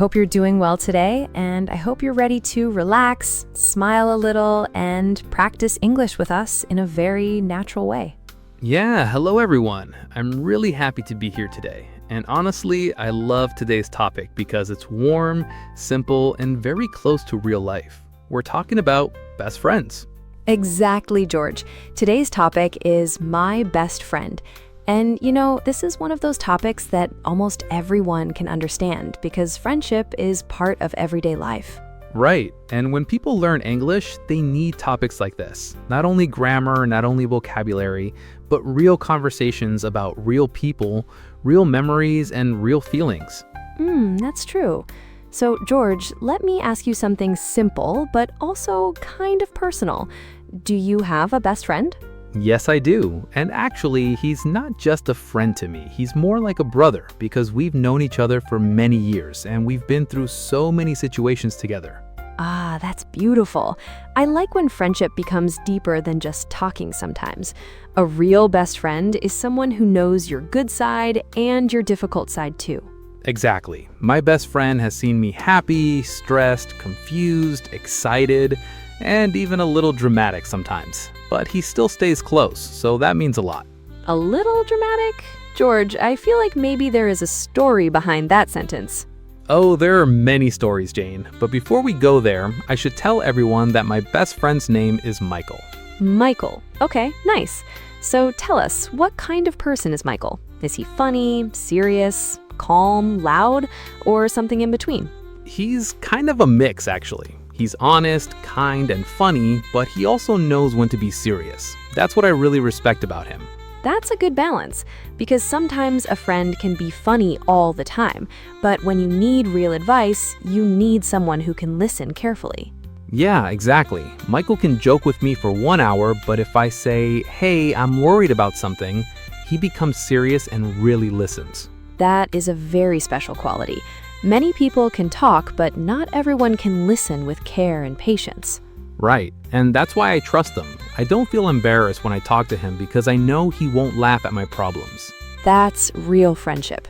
hope you're doing well today, and I hope you're ready to relax, smile a little, and practice English with us in a very natural way. Yeah, hello everyone. I'm really happy to be here today. And honestly, I love today's topic because it's warm, simple, and very close to real life. We're talking about best friends. Exactly, George. Today's topic is my best friend. And this is one of those topics that almost everyone can understand because friendship is part of everyday life. Right, and when people learn English, they need topics like this. Not only grammar, not only vocabulary, but real conversations about real people, real memories, and real feelings. That's true. So, George, let me ask you something simple, but also kind of personal. Do you have a best friend? Yes, I do. And actually, he's not just a friend to me. He's more like a brother because we've known each other for many years and we've been through so many situations together. Ah, that's beautiful. I like when friendship becomes deeper than just talking sometimes. A real best friend is someone who knows your good side and your difficult side too. Exactly. My best friend has seen me happy, stressed, confused, excited, and even a little dramatic sometimes. But he still stays close, so that means a lot. A little dramatic? George, I feel like maybe there is a story behind that sentence. Oh, there are many stories, Jane. But before we go there, I should tell everyone that my best friend's name is Michael. Michael. Okay, nice. So tell us, what kind of person is Michael? Is he funny, serious, calm, loud, or something in between? He's kind of a mix, actually. He's honest, kind, and funny, but he also knows when to be serious. That's what I really respect about him. That's a good balance, because sometimes a friend can be funny all the time, but when you need real advice, you need someone who can listen carefully. Yeah, exactly. Michael can joke with me for 1 hour, but if I say, hey, I'm worried about something, he becomes serious and really listens. That is a very special quality. Many people can talk, but not everyone can listen with care and patience. Right, and that's why I trust him. I don't feel embarrassed when I talk to him because I know he won't laugh at my problems. That's real friendship.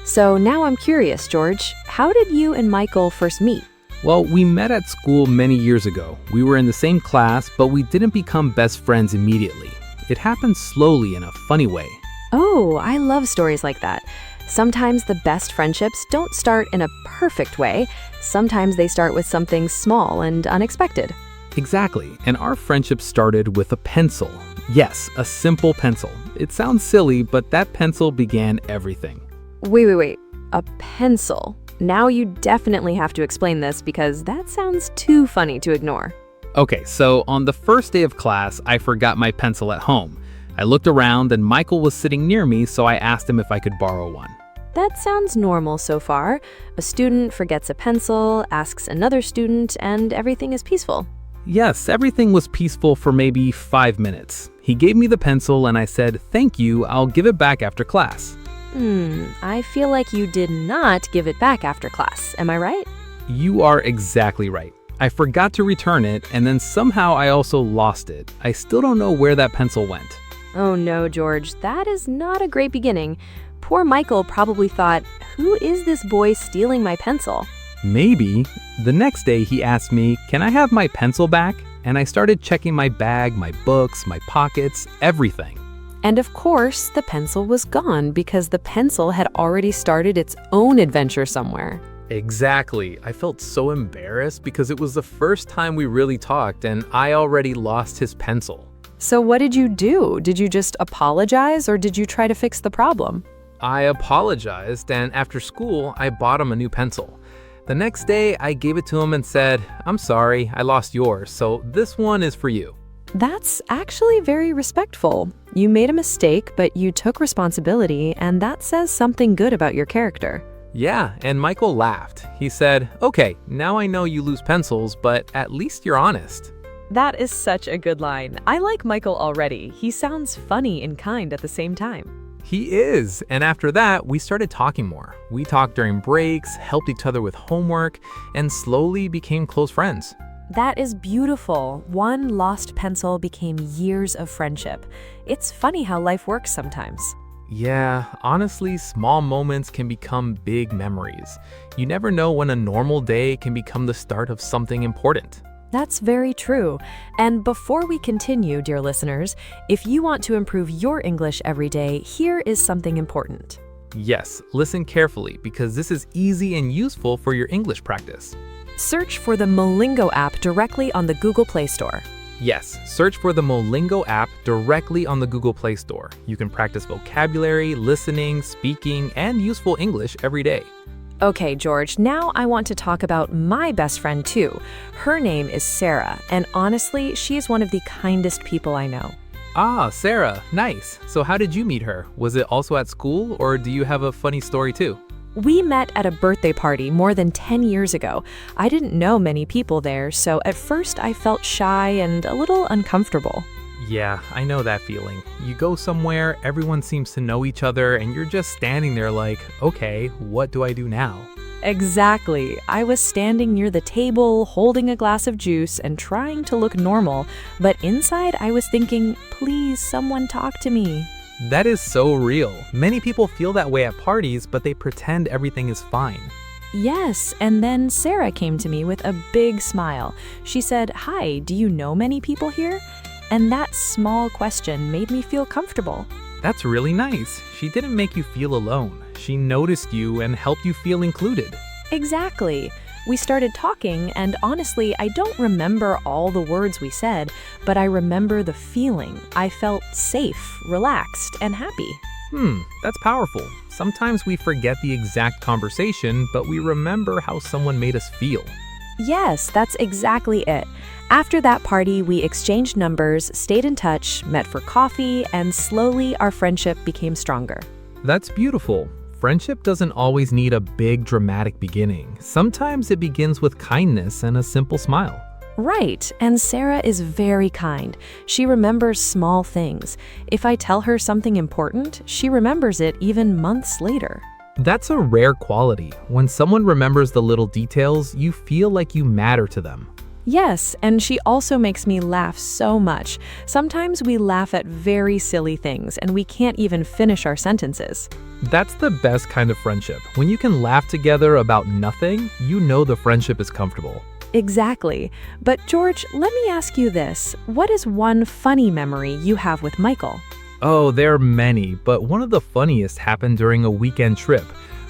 So now I'm curious, George, how did you and Michael first meet? Well, we met at school many years ago. We were in the same class, but we didn't become best friends immediately. It happened slowly in a funny way. Oh, I love stories like that. Sometimes the best friendships don't start in a perfect way. Sometimes they start with something small and unexpected. Exactly, and our friendship started with a pencil. Yes, a simple pencil. It sounds silly, but that pencil began everything. Wait. A pencil. Now you definitely have to explain this because that sounds too funny to ignore. Okay, so on the first day of class, I forgot my pencil at home. I looked around and Michael was sitting near me, so I asked him if I could borrow one. That sounds normal so far. A student forgets a pencil, asks another student, and everything is peaceful. Yes, everything was peaceful for maybe 5 minutes. He gave me the pencil and I said, thank you, I'll give it back after class. I feel like you did not give it back after class. Am I right? You are exactly right. I forgot to return it and then somehow I also lost it. I still don't know where that pencil went. Oh no, George, that is not a great beginning. Poor Michael probably thought, who is this boy stealing my pencil? Maybe. The next day he asked me, can I have my pencil back? And I started checking my bag, my books, my pockets, everything. And of course, the pencil was gone because the pencil had already started its own adventure somewhere. Exactly. I felt so embarrassed because it was the first time we really talked and I already lost his pencil. So what did you do? Did you just apologize or did you try to fix the problem? I apologized and after school, I bought him a new pencil. The next day, I gave it to him and said, I'm sorry, I lost yours, so this one is for you. That's actually very respectful. You made a mistake, but you took responsibility, and that says something good about your character. Yeah, and Michael laughed. He said, okay, now I know you lose pencils, but at least you're honest. That is such a good line. I like Michael already. He sounds funny and kind at the same time. He is, and after that, we started talking more. We talked during breaks, helped each other with homework, and slowly became close friends. That is beautiful. One lost pencil became years of friendship. It's funny how life works sometimes. Yeah, honestly, small moments can become big memories. You never know when a normal day can become the start of something important. That's very true. And before we continue, dear listeners, if you want to improve your English every day, here is something important. Yes, listen carefully because this is easy and useful for your English practice. Search for the Molingo app directly on the Google Play Store. Yes, search for the Molingo app directly on the Google Play Store. You can practice vocabulary, listening, speaking, and useful English every day. Okay, George, now I want to talk about my best friend too. Her name is Sarah, and honestly, she is one of the kindest people I know. Ah, Sarah, nice. So how did you meet her? Was it also at school, or do you have a funny story too? We met at a birthday party more than 10 years ago. I didn't know many people there, so at first I felt shy and a little uncomfortable. Yeah, I know that feeling. You go somewhere, everyone seems to know each other, and you're just standing there like, okay, what do I do now? Exactly. I was standing near the table, holding a glass of juice and trying to look normal, but inside I was thinking, please, someone talk to me. That is so real. Many people feel that way at parties, but they pretend everything is fine. Yes, and then Sarah came to me with a big smile. She said, "Hi, do you know many people here?" And that small question made me feel comfortable. That's really nice. She didn't make you feel alone. She noticed you and helped you feel included. Exactly. We started talking, and honestly, I don't remember all the words we said, but I remember the feeling. I felt safe, relaxed, and happy. That's powerful. Sometimes we forget the exact conversation, but we remember how someone made us feel. Yes, that's exactly it. After that party, we exchanged numbers, stayed in touch, met for coffee, and slowly our friendship became stronger. That's beautiful. Friendship doesn't always need a big dramatic beginning. Sometimes it begins with kindness and a simple smile. Right, and Sarah is very kind. She remembers small things. If I tell her something important, she remembers it even months later. That's a rare quality. When someone remembers the little details, you feel like you matter to them. Yes, and she also makes me laugh so much. Sometimes we laugh at very silly things, and we can't even finish our sentences. That's the best kind of friendship. When you can laugh together about nothing, you know the friendship is comfortable. Exactly. But George, let me ask you this. What is one funny memory you have with Michael? Oh, there are many, but one of the funniest happened during a weekend trip.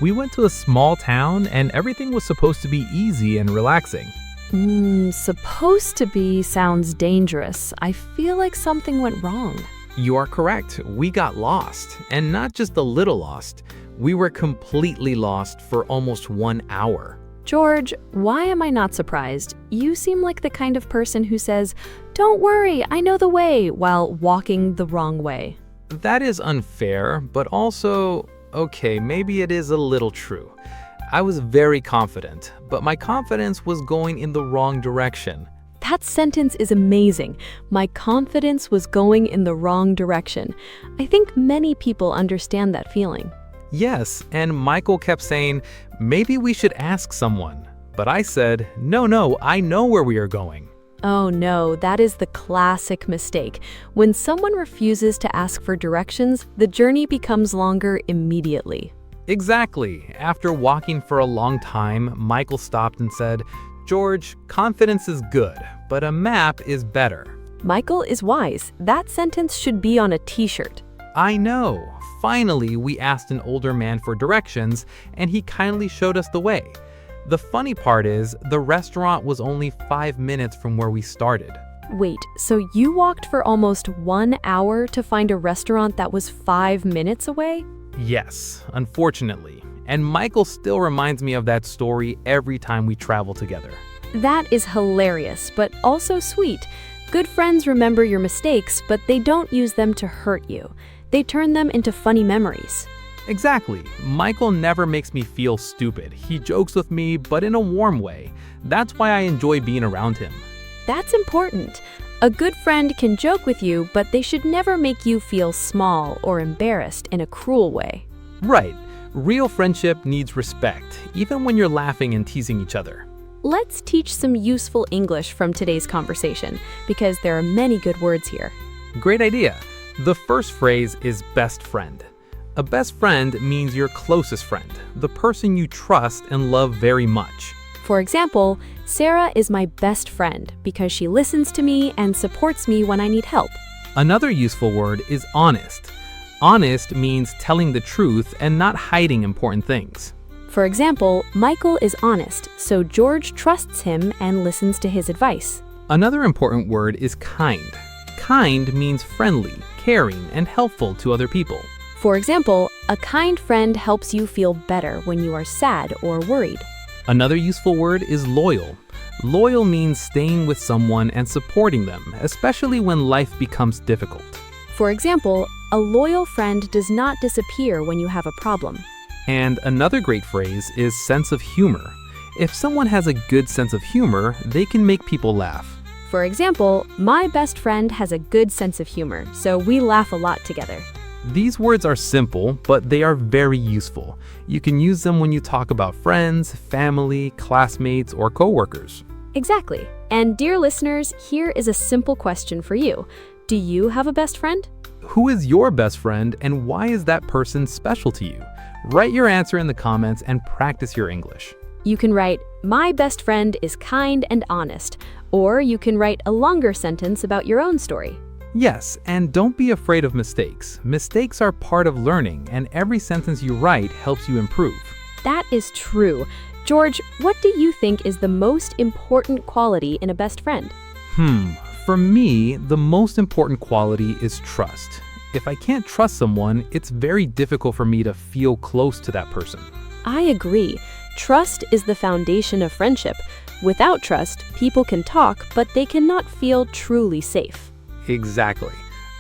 We went to a small town, and everything was supposed to be easy and relaxing. Supposed to be sounds dangerous. I feel like something went wrong. You are correct. We got lost, and not just a little lost. We were completely lost for almost 1 hour. George, why am I not surprised? You seem like the kind of person who says, "Don't worry, I know the way," while walking the wrong way. That is unfair, but also, okay, maybe it is a little true. I was very confident, but my confidence was going in the wrong direction. That sentence is amazing. My confidence was going in the wrong direction. I think many people understand that feeling. Yes, and Michael kept saying, maybe we should ask someone. But I said, no, I know where we are going. Oh no, that is the classic mistake. When someone refuses to ask for directions, the journey becomes longer immediately. Exactly. After walking for a long time, Michael stopped and said, George, confidence is good, but a map is better. Michael is wise. That sentence should be on a t-shirt. I know. Finally, we asked an older man for directions, and he kindly showed us the way. The funny part is, the restaurant was only 5 minutes from where we started. Wait, so you walked for almost 1 hour to find a restaurant that was 5 minutes away? Yes, unfortunately. And Michael still reminds me of that story every time we travel together. That is hilarious, but also sweet. Good friends remember your mistakes, but they don't use them to hurt you. They turn them into funny memories. Exactly. Michael never makes me feel stupid. He jokes with me, but in a warm way. That's why I enjoy being around him. That's important. A good friend can joke with you, but they should never make you feel small or embarrassed in a cruel way. Right. Real friendship needs respect, even when you're laughing and teasing each other. Let's teach some useful English from today's conversation, because there are many good words here. Great idea. The first phrase is best friend. A best friend means your closest friend, the person you trust and love very much. For example, Sarah is my best friend because she listens to me and supports me when I need help. Another useful word is honest. Honest means telling the truth and not hiding important things. For example, Michael is honest, so George trusts him and listens to his advice. Another important word is kind. Kind means friendly, caring, and helpful to other people. For example, a kind friend helps you feel better when you are sad or worried. Another useful word is loyal. Loyal means staying with someone and supporting them, especially when life becomes difficult. For example, a loyal friend does not disappear when you have a problem. And another great phrase is sense of humor. If someone has a good sense of humor, they can make people laugh. For example, my best friend has a good sense of humor, so we laugh a lot together. These words are simple, but they are very useful. You can use them when you talk about friends, family, classmates, or coworkers. Exactly. And dear listeners, here is a simple question for you. Do you have a best friend? Who is your best friend and why is that person special to you? Write your answer in the comments and practice your English. You can write, my best friend is kind and honest, or you can write a longer sentence about your own story. Yes, and don't be afraid of mistakes. Mistakes are part of learning, and every sentence you write helps you improve. That is true. George, what do you think is the most important quality in a best friend? For me, the most important quality is trust. If I can't trust someone, it's very difficult for me to feel close to that person. I agree. Trust is the foundation of friendship. Without trust, people can talk, but they cannot feel truly safe. Exactly.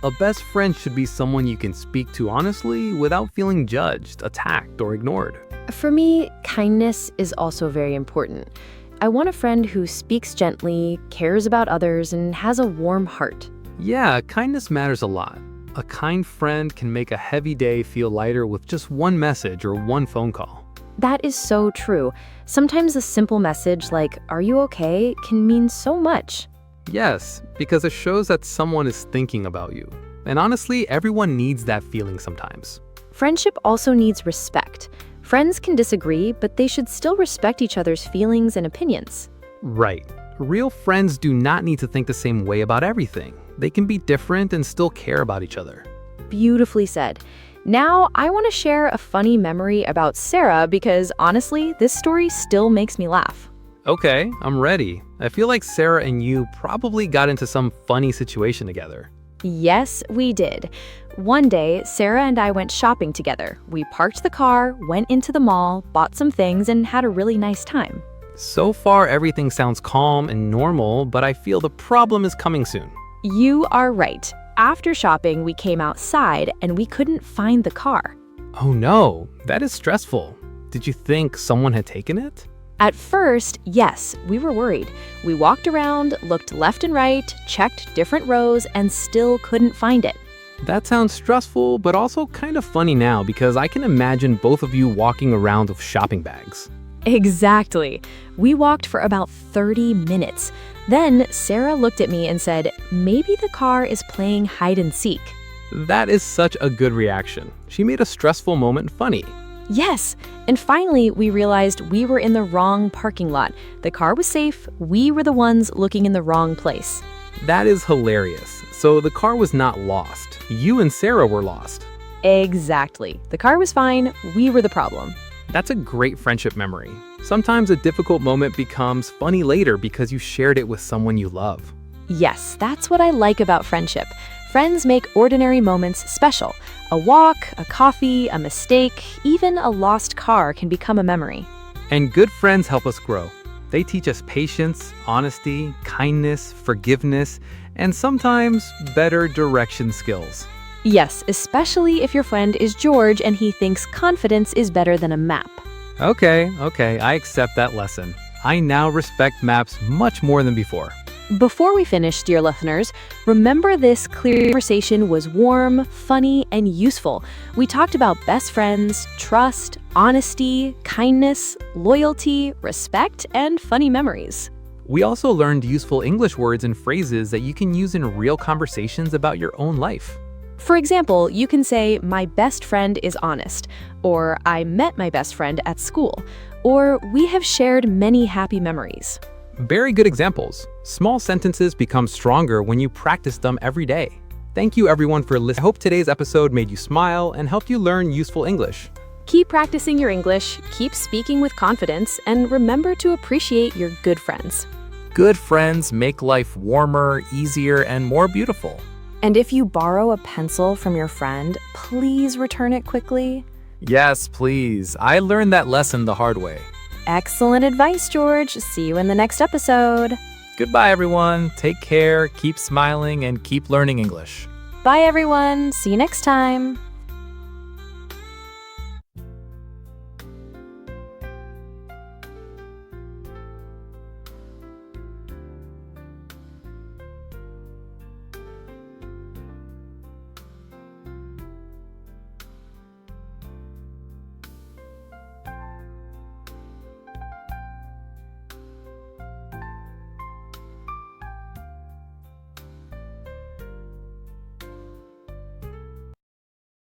A best friend should be someone you can speak to honestly without feeling judged, attacked, or ignored. For me, kindness is also very important. I want a friend who speaks gently, cares about others, and has a warm heart. Yeah, kindness matters a lot. A kind friend can make a heavy day feel lighter with just one message or one phone call. That is so true. Sometimes a simple message like, "Are you okay?" can mean so much. Yes, because it shows that someone is thinking about you. And honestly, everyone needs that feeling sometimes. Friendship also needs respect. Friends can disagree, but they should still respect each other's feelings and opinions. Right. Real friends do not need to think the same way about everything. They can be different and still care about each other. Beautifully said. Now, I want to share a funny memory about Sarah because honestly, this story still makes me laugh. Okay, I'm ready. I feel like Sarah and you probably got into some funny situation together. Yes, we did. One day, Sarah and I went shopping together. We parked the car, went into the mall, bought some things, and had a really nice time. So far, everything sounds calm and normal, but I feel the problem is coming soon. You are right. After shopping, we came outside and we couldn't find the car. Oh no, that is stressful. Did you think someone had taken it? At first, yes, we were worried. We walked around, looked left and right, checked different rows, and still couldn't find it. That sounds stressful, but also kind of funny now because I can imagine both of you walking around with shopping bags. Exactly. We walked for about 30 minutes. Then Sarah looked at me and said, "Maybe the car is playing hide and seek." That is such a good reaction. She made a stressful moment funny. Yes, and finally we realized we were in the wrong parking lot. The car was safe, we were the ones looking in the wrong place. That is hilarious. So the car was not lost. You and Sarah were lost. Exactly. The car was fine, we were the problem. That's a great friendship memory. Sometimes a difficult moment becomes funny later because you shared it with someone you love. Yes, that's what I like about friendship. Friends make ordinary moments special. A walk, a coffee, a mistake, even a lost car can become a memory. And good friends help us grow. They teach us patience, honesty, kindness, forgiveness, and sometimes better direction skills. Yes, especially if your friend is George and he thinks confidence is better than a map. Okay, I accept that lesson. I now respect maps much more than before. Before we finish, dear listeners, remember this clear conversation was warm, funny, and useful. We talked about best friends, trust, honesty, kindness, loyalty, respect, and funny memories. We also learned useful English words and phrases that you can use in real conversations about your own life. For example, you can say, my best friend is honest, or I met my best friend at school, or we have shared many happy memories. Very good examples. Small sentences become stronger when you practice them every day. Thank you everyone for listening. I hope today's episode made you smile and helped you learn useful English. Keep practicing your English, keep speaking with confidence, and remember to appreciate your good friends. Good friends make life warmer, easier, and more beautiful. And if you borrow a pencil from your friend, please return it quickly. Yes, please. I learned that lesson the hard way. Excellent advice, George. See you in the next episode. Goodbye, everyone. Take care, keep smiling, and keep learning English. Bye, everyone. See you next time.